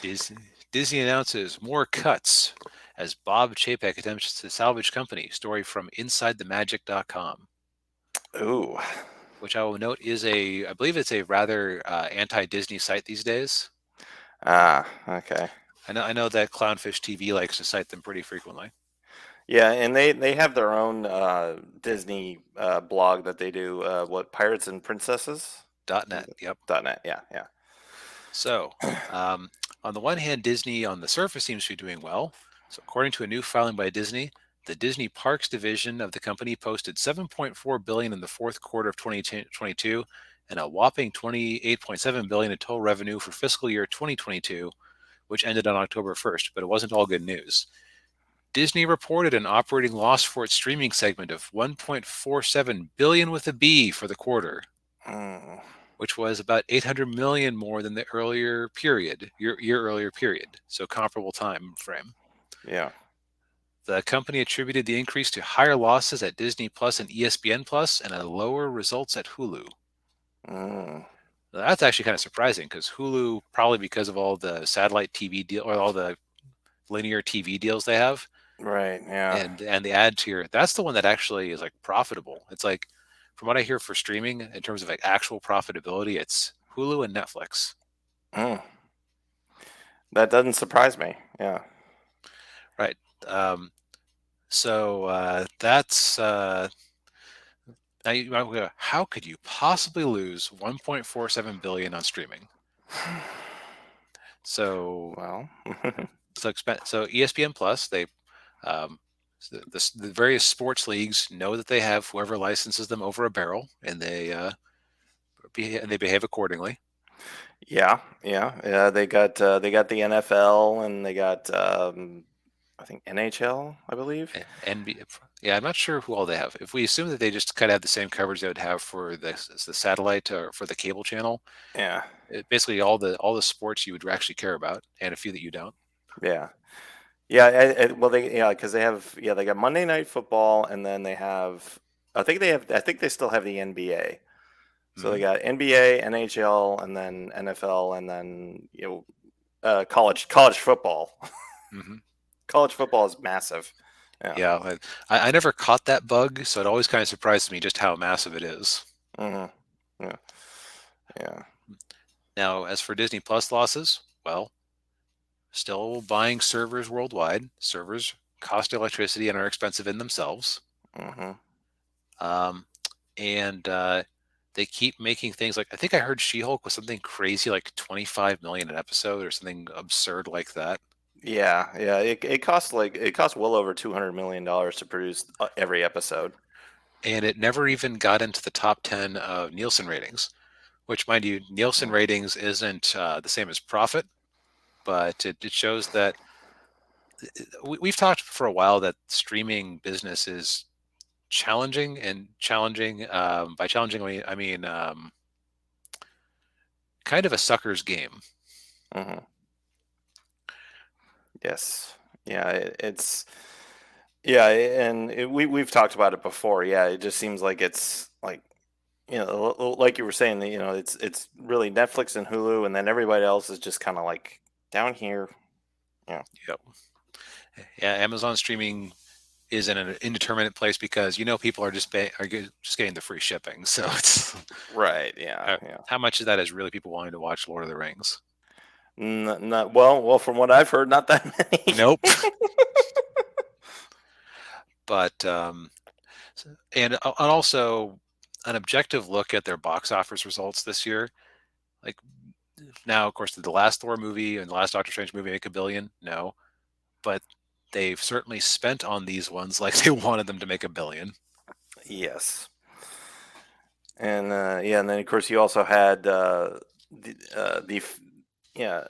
Disney announces more cuts as Bob Chapek attempts to salvage company. Story from InsideTheMagic.com, Ooh. which I will note is I believe it's a rather anti-Disney site these days. Ah, okay. I know that Clownfish TV likes to cite them pretty frequently. Yeah, and they have their own Disney blog that they do. What Pirates and Princesses? Is .net. it? Yep. .net. Yeah, yeah. So, um, on the one hand, Disney on the surface seems to be doing well. So, according to a new filing by Disney, the Disney Parks division of the company posted 7.4 billion in the fourth quarter of 2022 and a whopping 28.7 billion in total revenue for fiscal year 2022, which ended on October 1st. But it wasn't all good news. Disney reported an operating loss for its streaming segment of 1.47 billion with a B for the quarter, Mm, which was about 800 million more than the earlier period, year earlier period, so comparable time frame. yeah. The company attributed the increase to higher losses at Disney Plus and ESPN Plus and lower results at Hulu. Mm, Now, that's actually kind of surprising because Hulu, probably because of all the satellite TV deal or all the linear TV deals they have, right. Yeah. and the ad tier, that's the one that actually is like profitable. It's like, from what I hear for streaming in terms of like actual profitability, it's Hulu and Netflix. Mm, that doesn't surprise me. Yeah. Right. Um, so that's now you might go, how could you possibly lose 1.47 billion on streaming? So Well. so ESPN Plus, they um, the various sports leagues know that they have whoever licenses them over a barrel, and they behave accordingly. Yeah, yeah, yeah. They got the NFL and they got I think NHL, I believe. And yeah, I'm not sure who all they have. If we assume that they just kind of have the same coverage they would have for the satellite or for the cable channel, Yeah, basically all the sports you would actually care about, and a few that you don't. yeah, yeah. Well, because they have, they got Monday Night Football, and then they have, I think they still have the NBA. So they Hmm. got NBA, NHL, and then NFL, and then college football. Hmm. College football is massive. Yeah. Yeah, I never caught that bug, so it always kind of surprises me just how massive it is. Hmm. Yeah. Yeah. Now, as for Disney Plus losses, well, still buying servers worldwide. Servers cost electricity and are expensive in themselves. Hmm. Um, and they keep making things like I think I heard She-Hulk was something crazy like 25 million an episode or something absurd like that. Yeah, yeah. It costs well over $200 million to produce every episode. And it never even got into the top 10 of Nielsen ratings, which, mind you, Nielsen Mm. ratings isn't the same as profit, but it shows that we've talked for a while that streaming business is challenging and challenging. By challenging, I mean kind of a sucker's game. Hmm. Yes. Yeah. It's yeah, and we've talked about it before. Yeah, it just seems like it's like like you were saying, it's really Netflix and Hulu, and then everybody else is just kind of like down here. Yeah. Yep. Yeah, Amazon streaming is in an indeterminate place because people are just getting the free shipping. So it's Right. Yeah. Yeah. how much of that is really people wanting to watch Lord of the Rings? Not well. From what I've heard, not that many. Nope. But and also an objective look at their box office results this year. Like now, of course, did the last Thor movie and the last Doctor Strange movie make a billion? No, but they've certainly spent on these ones like they wanted them to make a billion. Yes. And yeah, and then of course you also had yeah,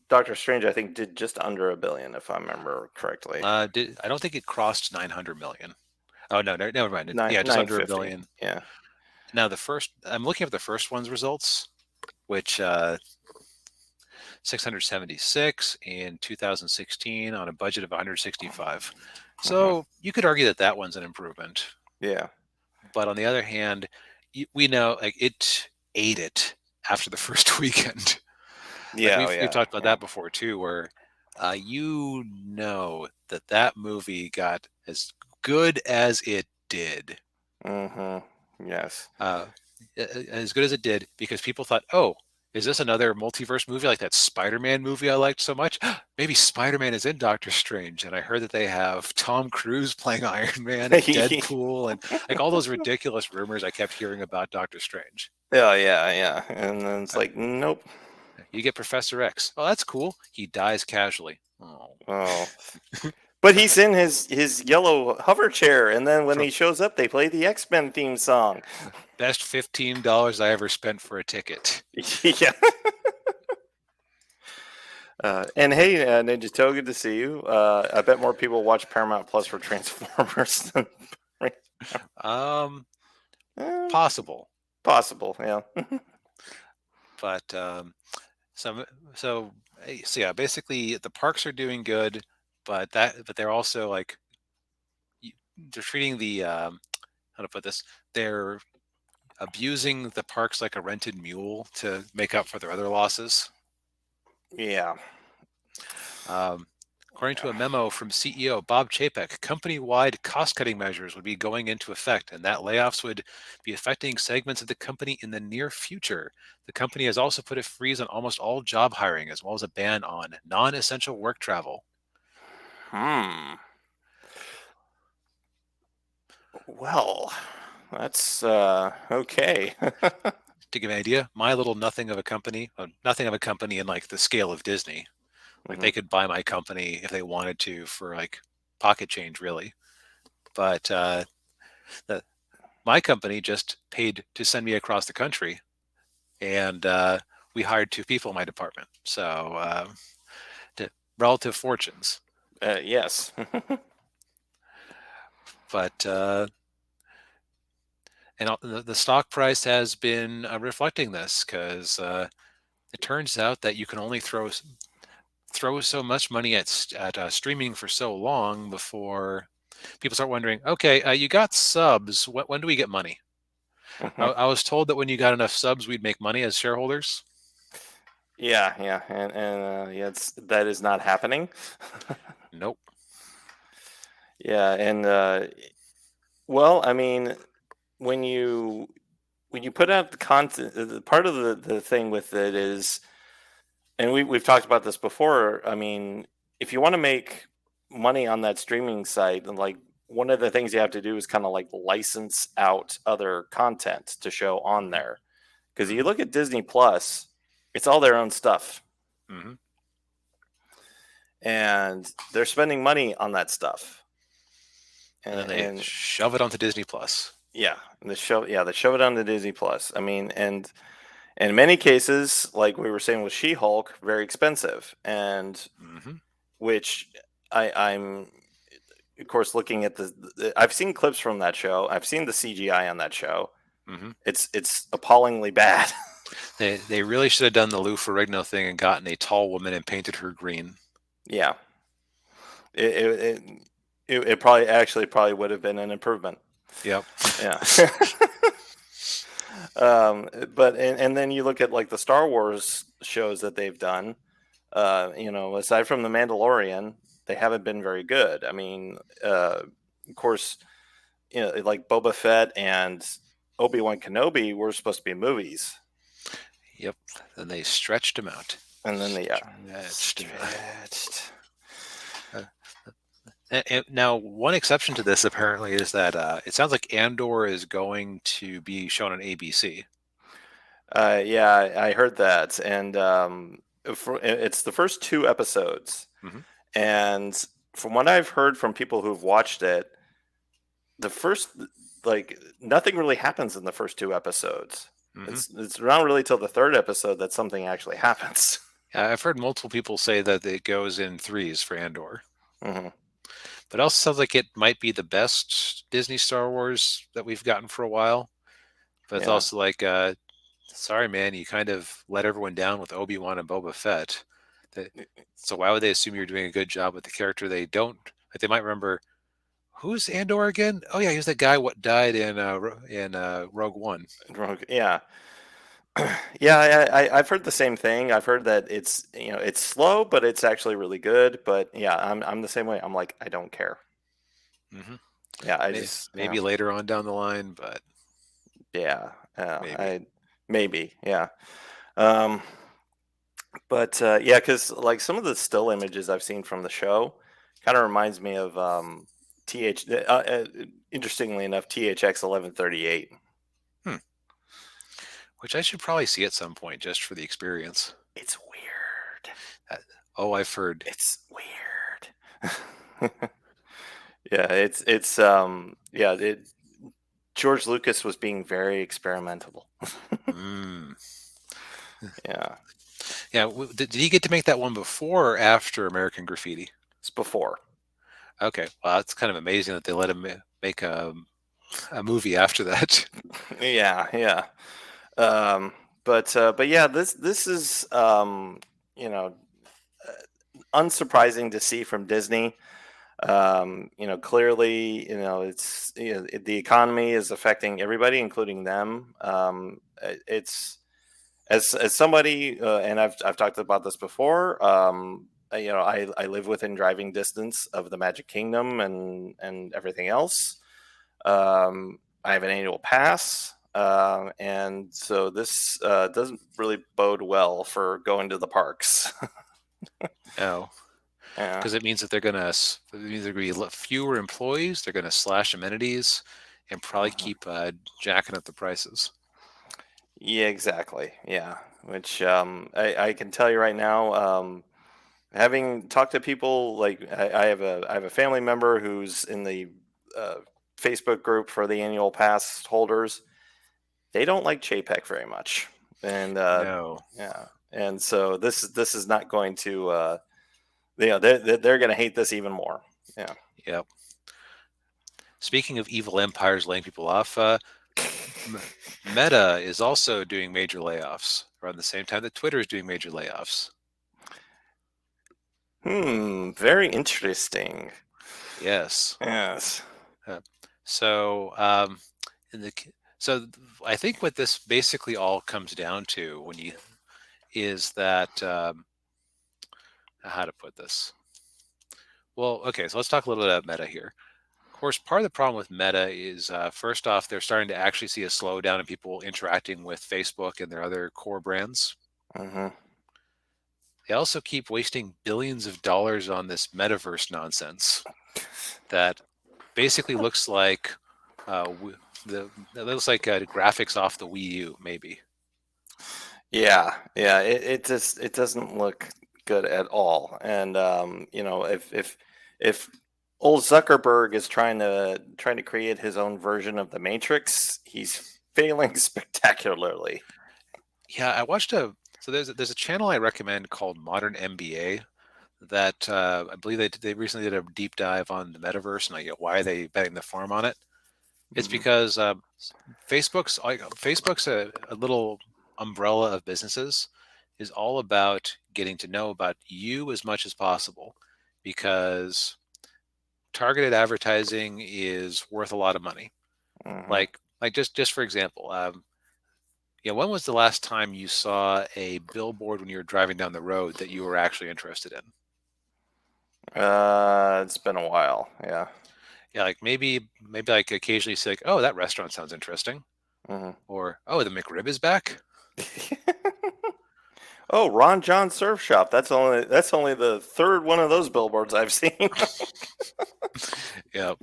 Doctor Strange. I think did just under a billion, if I remember correctly. I don't think it crossed 900 million. Oh no, never mind. Nine Yeah, just nine under a fifty. billion. Yeah. Now I'm looking at the first one's results, which 676 in 2016 on a budget of 165. Hmm. So you could argue that that one's an improvement. Yeah. But on the other hand, we know like it ate it after the first weekend. Like Yeah, oh, we've yeah, talked about yeah. that before too, where you know that that movie got as good as it did, Mhm. Yes. uh, as good as it did, because people thought, oh, is this another multiverse movie like that Spider-Man movie I liked so much? Maybe Spider-Man is in Doctor Strange, and I heard that they have Tom Cruise playing Iron Man and Deadpool, and like all those ridiculous rumors I kept hearing about Doctor Strange. Yeah, yeah, yeah. And then it's like, nope. You get Professor X. Oh, that's cool. He dies casually. Oh, Oh. But he's in his yellow hover chair, and then when for he shows up, they play the X-Men theme song. best $15 I ever spent for a ticket. Yeah. And hey, Ninja Toe, good to see you. I bet more people watch Paramount Plus for Transformers than Um, Eh, Possible, possible. Yeah. but so so yeah, basically the parks are doing good, but they're also like they're treating the how to put this, they're abusing the parks like a rented mule to make up for their other losses. Yeah. Um, According to Yeah. a memo from CEO Bob Chapek, company-wide cost-cutting measures would be going into effect, and that layoffs would be affecting segments of the company in the near future. The company has also put a freeze on almost all job hiring, as well as a ban on non-essential work travel. Hmm. Well, that's okay. To give you an idea, my little nothing of a company, nothing of a company in like the scale of Disney, like Mhm. they could buy my company if they wanted to for like pocket change, really. But the, my company just paid to send me across the country, and we hired two people in my department. So relative fortunes, Yes. but and the stock price has been reflecting this because it turns out that you can only throw so much money at streaming for so long before people start wondering, okay, you got subs. When do we get money? Mhm. I was told that when you got enough subs, we'd make money as shareholders. Yeah, yeah, and yeah, that is not happening. Nope. Yeah, and well, I mean, when you when you put out the content, part of the thing with it is, and we've talked about this before. I mean, if you want to make money on that streaming site, then like one of the things you have to do is kind of like license out other content to show on Hmm. there. Because you Hmm. look at Disney Plus, it's all their own stuff, Hmm. and they're spending money on that stuff. And then they And shove it onto Disney Plus. yeah, they shove it on the Disney Plus. I mean, and in many cases, like we were saying with She-Hulk, very expensive, and Hmm. which I'm of course looking at I've seen clips from that show. I've seen the CGI on that show. Hmm. It's appallingly bad. They really should have done the Lou Ferrigno thing and gotten a tall woman and painted her green. Yeah, it it, it it probably actually probably would have been an improvement. Yep. Yeah. But and then you look at like the Star Wars shows that they've done. Aside from the Mandalorian, they haven't been very good. I mean, of course, like Boba Fett and Obi-Wan Kenobi were supposed to be movies, Yep. Then they stretched him out. and then they Stretched him out. stretched. Uh, and now, one exception to this apparently is that it sounds like Andor is going to be shown on ABC. Yeah, I heard that, and it's the first two episodes, Hmm. and from what I've heard from people who've watched it, the first like nothing really happens in the first two episodes. Hmm. It's not really till the third episode that something actually happens. I've heard multiple people say that it goes in threes for Andor, Hmm. but it also sounds like it might be the best Disney Star Wars that we've gotten for a while. But it's Yeah. also like, sorry, man, you kind of let everyone down with Obi-Wan and Boba Fett. That- So why would they assume you're doing a good job with the character they don't? Like they might remember, who's Andor again? Oh yeah, he's the guy what died in Rogue One. Yeah. Yeah, I've heard the same thing. I've heard that it's, it's slow, but it's actually really good. But yeah, I'm the same way. I'm like, I don't care. Hmm. Yeah, I just, Maybe later on down the line, but yeah, maybe. I maybe, yeah. Um, but yeah, because like some of the still images I've seen from the show kind of reminds me of interestingly enough, THX 1138. Hmm. Which I should probably see at some point just for the experience. It's weird. Uh, oh, I've heard. It's weird. Yeah, yeah, George Lucas was being very experimental. Mm. Yeah, Yeah, did he get to make that one before or after American Graffiti? it's before. Okay, well, that's kind of amazing that they let him make a movie after that. Yeah, yeah. Um, but yeah, this is you know unsurprising to see from Disney. Clearly, it's the economy is affecting everybody, including them. It's as somebody, and I've talked about this before. I live within driving distance of the Magic Kingdom and everything else. I have an annual pass, and so this doesn't really bode well for going to the parks. Oh, Yeah. because it means that they're gonna it means there are gonna be fewer employees. They're gonna slash amenities and probably Mhm. keep jacking up the prices. Yeah, exactly. Yeah, which I can tell you right now, having talked to people, like I have a family member who's in the uh, Facebook group for the annual pass holders. They don't like Chapek very much, and No. yeah, and so this is not going to they're going to hate this even more. Yeah. Yep. Speaking of evil empires laying people off, Meta is also doing major layoffs around the same time that Twitter is doing major layoffs. Very interesting. Yes. Yes. Uh, so, in the so I think what this basically all comes down to when you is that how to put this. Well, okay, so let's talk a little bit about Meta here. Of course, part of the problem with Meta is first off, they're starting to actually see a slowdown in people interacting with Facebook and their other core brands. Hmm. They also keep wasting billions of dollars on this metaverse nonsense that basically looks like it looks like graphics off the Wii U, maybe. Yeah, yeah. It doesn't look good at all. And if old Zuckerberg is trying to create his own version of the Matrix, he's failing spectacularly. Yeah, I watched a so there's a channel I recommend called Modern MBA that I believe they recently did a deep dive on the metaverse and like why are they betting the farm on it. It's Hmm. because Facebook's a little umbrella of businesses is all about getting to know about you as much as possible because targeted advertising is worth a lot of money. Hmm. Like just for example, when was the last time you saw a billboard when you were driving down the road that you were actually interested in? It's been a while. Yeah. Yeah, like maybe like occasionally say like, oh, that restaurant sounds interesting, Hmm. or oh, the McRib is back. Oh, Ron John Surf Shop. That's only the third one of those billboards I've seen. Yeah,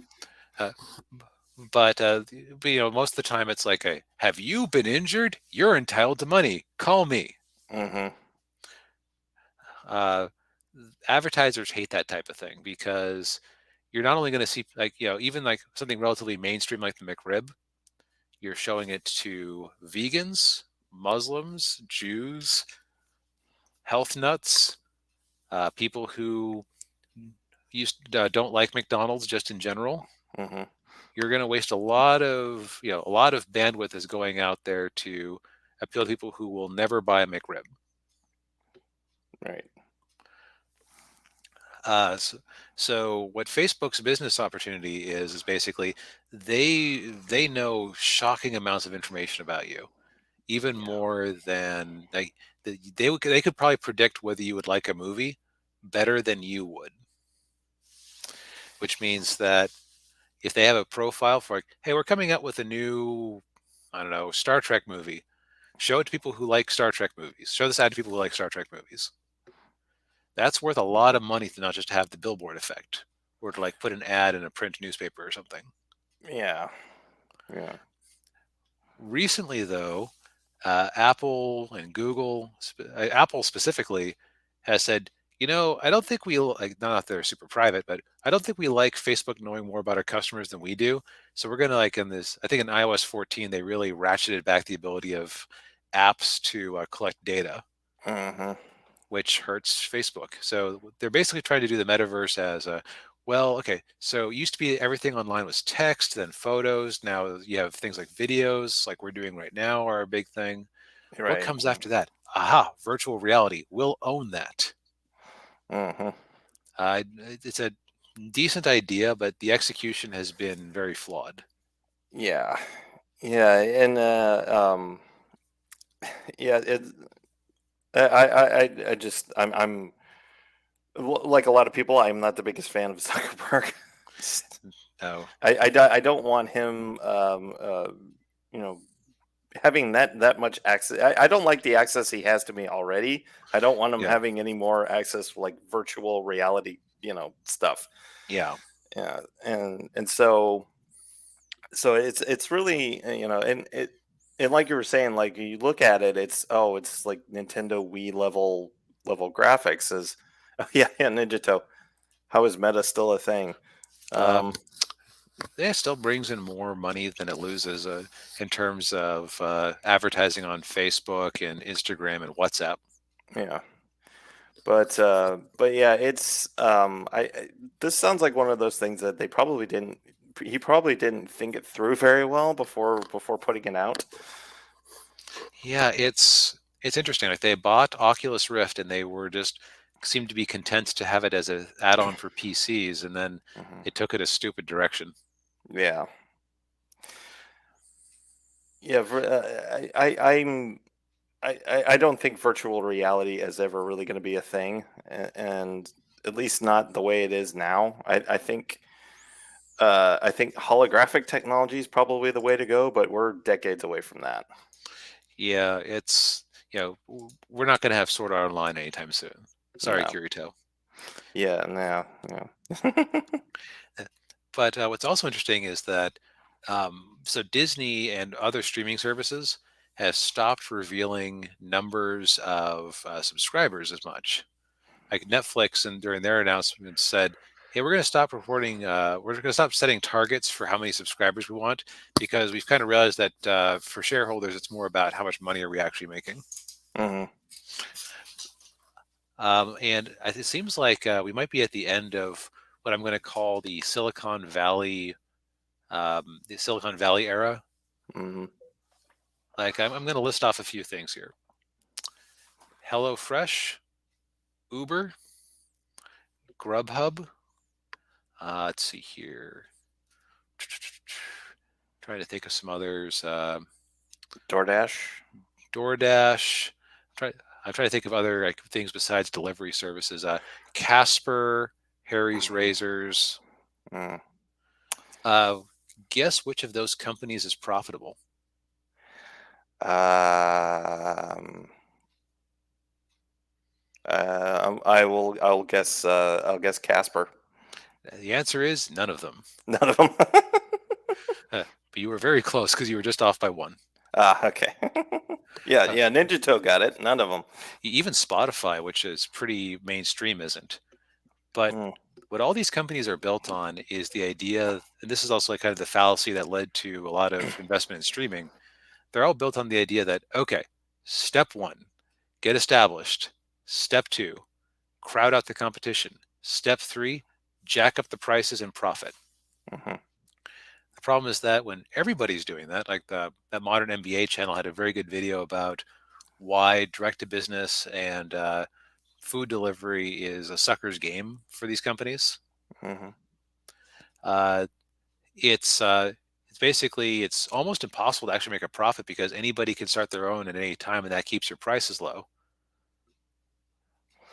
uh, but most of the time it's like a have you been injured? You're entitled to money. Call me. Hmm. Uh, Advertisers hate that type of thing because you're not only going to see like even like something relatively mainstream like the McRib, you're showing it to vegans, Muslims, Jews, health nuts, people who don't like McDonald's just in general. Hmm. You're going to waste a lot of bandwidth is going out there to appeal to people who will never buy a McRib. Right. So what Facebook's business opportunity is basically they know shocking amounts of information about you, even Yeah. more than like they could probably predict whether you would like a movie better than you would, which means that if they have a profile for like, hey, we're coming out with a new, I don't know, Star Trek movie, show it to people who like Star Trek movies. Show this ad to people who like Star Trek movies. That's worth a lot Mhm. of money to not just have the billboard effect or to like put an ad in a print newspaper or something. Yeah. Yeah. Recently, though, Apple and Google, Apple specifically, has said, I don't think we like, not that they're super private, but I don't think we like Facebook knowing more about our customers than we do. So we're gonna like in this, I think in iOS 14 they really ratcheted back the ability of apps to collect data, Hmm. which hurts Facebook. So they're basically trying to do the metaverse as a, well, okay, so it used to be everything online was text, then photos. Now you have things like videos, like we're doing right now, are a big thing. What Right. comes after that? Aha, virtual reality. We'll own that. Hmm. It's a decent idea, but the execution has been very flawed. Yeah. Yeah. And yeah, I just like a lot of people. I'm not the biggest fan of Zuckerberg. Just- No, I don't want him, you know, having that much access. I don't like the access he has to me already. I don't want him yeah, having any more access for like virtual reality, stuff. yeah, Yeah, and so it's really, and like you were saying, like you look at it, it's like Nintendo Wii level graphics. Is Oh yeah, yeah, Ninja Toe. How is Meta still a thing? um, Um, it still brings in more money than it loses in terms of advertising on Facebook and Instagram and WhatsApp. yeah, but yeah, it's this sounds like one of those things that he probably didn't think it through very well before putting it out. Yeah, it's interesting. Like they bought Oculus Rift and they were just seemed to be content to have it as an add-on for PCs, and then Hmm. it took it a stupid direction. Yeah, yeah. I don't think virtual reality is ever really going to be a thing, and at least not the way it is now. I think holographic technology is probably the way to go, but we're decades away from that. Yeah, it's we're not going to have Sword Art Online anytime soon. Sorry, No. Kirito. Yeah. No. Yeah. Uh, But what's also interesting is that so Disney and other streaming services have stopped revealing numbers of subscribers as much. Like Netflix, and during their announcement said, "Hey, we're going to stop reporting. We're going to stop setting targets for how many subscribers we want because we've kind of realized that for shareholders, it's more about how much money are we actually making." Hmm. And it seems like we might be at the end of what I'm going to call the Silicon Valley era. Hmm. Like I'm going to list off a few things here: HelloFresh, Uber, Grubhub. Let's see here. Trying to think of some others. DoorDash. DoorDash. Try. I'm trying to think of other like things besides delivery services. Casper, Harry's Razors. Mm. Uh, guess which of those companies is profitable? Um, I'll guess Casper. The answer is none of them. None of them. But you were very close because you were just off by one. Ah, okay. Yeah, Uh, yeah. Ninja Toe got it. None of them. even Spotify, which is pretty mainstream, isn't. But Mm, what all these companies are built on is the idea, and this is also like kind of the fallacy that led to a lot of investment in streaming. They're all built on the idea that, okay, step one, get established. Step two, crowd out the competition. Step three, jack up the prices and profit. mhm, The problem is that when everybody's doing that, like that modern MBA channel had a very good video about why direct to business and food delivery is a sucker's game for these companies. mhm, Uh, it's basically it's almost impossible to actually make a profit because anybody can start their own at any time, and that keeps your prices low.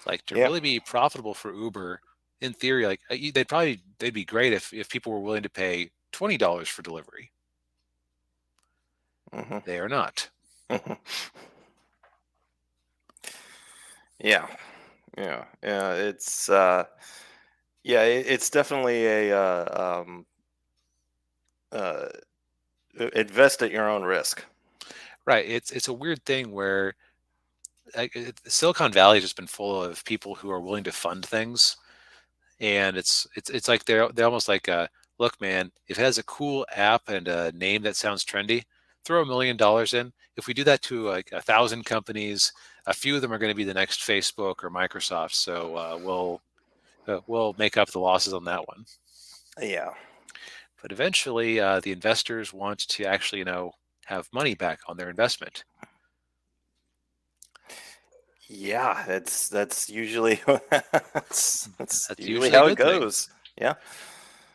Like to Yeah. really be profitable for Uber, in theory, like they'd be great if people were willing to pay $20 for delivery. Hmm. They are not. Hmm. Yeah. Yeah. Yeah. It's definitely a uh, invest at your own risk. Right. It's a weird thing where Silicon Valley has just been full of people who are willing to fund things, and it's like they're almost like, look, man, if it has a cool app and a name that sounds trendy, throw $1 million in. If we do that to like 1,000 companies, a few of them are going to be the next Facebook or Microsoft. So we'll make up the losses on that one. Yeah. But eventually, the investors want to actually, have money back on their investment. Yeah. That's usually that's That's usually usually a how it good thing. goes. Yeah.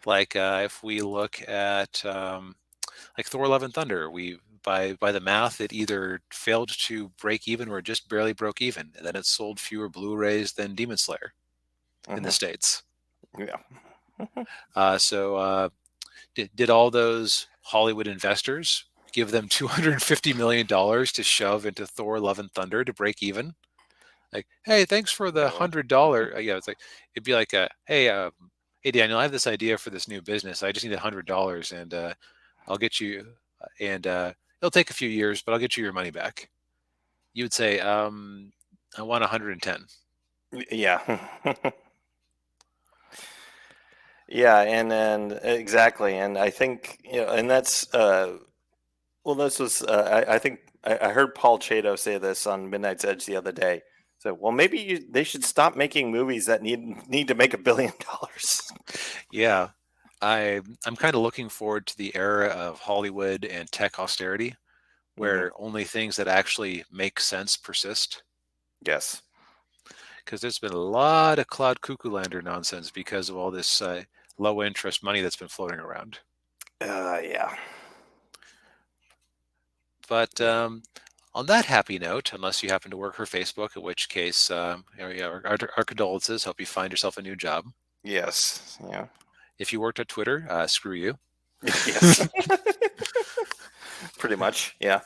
Like if we look at like Thor: Love and Thunder, we by the math, it either failed to break even or just barely broke even, and then it sold fewer Blu-rays than Demon Slayer in the Hmm. States. Yeah. So did all those Hollywood investors give them $250 million to shove into Thor: Love and Thunder to break even? Like, hey, thanks for the No. $100. Yeah, it's like it'd be like, hey Daniel, I have this idea for this new business. I just need $100, and I'll get you, and it'll take a few years, but I'll get you your money back. You would say, I want 110. Yeah. Yeah, and exactly, and I think and that's well, this was I think I heard Paul Chato say this on Midnight's Edge the other day. So, well, maybe they should stop making movies that need to make $1 billion. Yeah, I'm kind of looking forward to the era of Hollywood and tech austerity, Hmm. where only things that actually make sense persist. Yes. Because there's been a lot of cloud cuckoo lander nonsense because of all this low interest money that's been floating around. Yeah. But Yeah. on that happy note, unless you happen to work for Facebook, in which case, yeah, our condolences. Hope you find yourself a new job. Yes. Yeah. If you worked at Twitter, screw you. Yes. Pretty much. Yeah.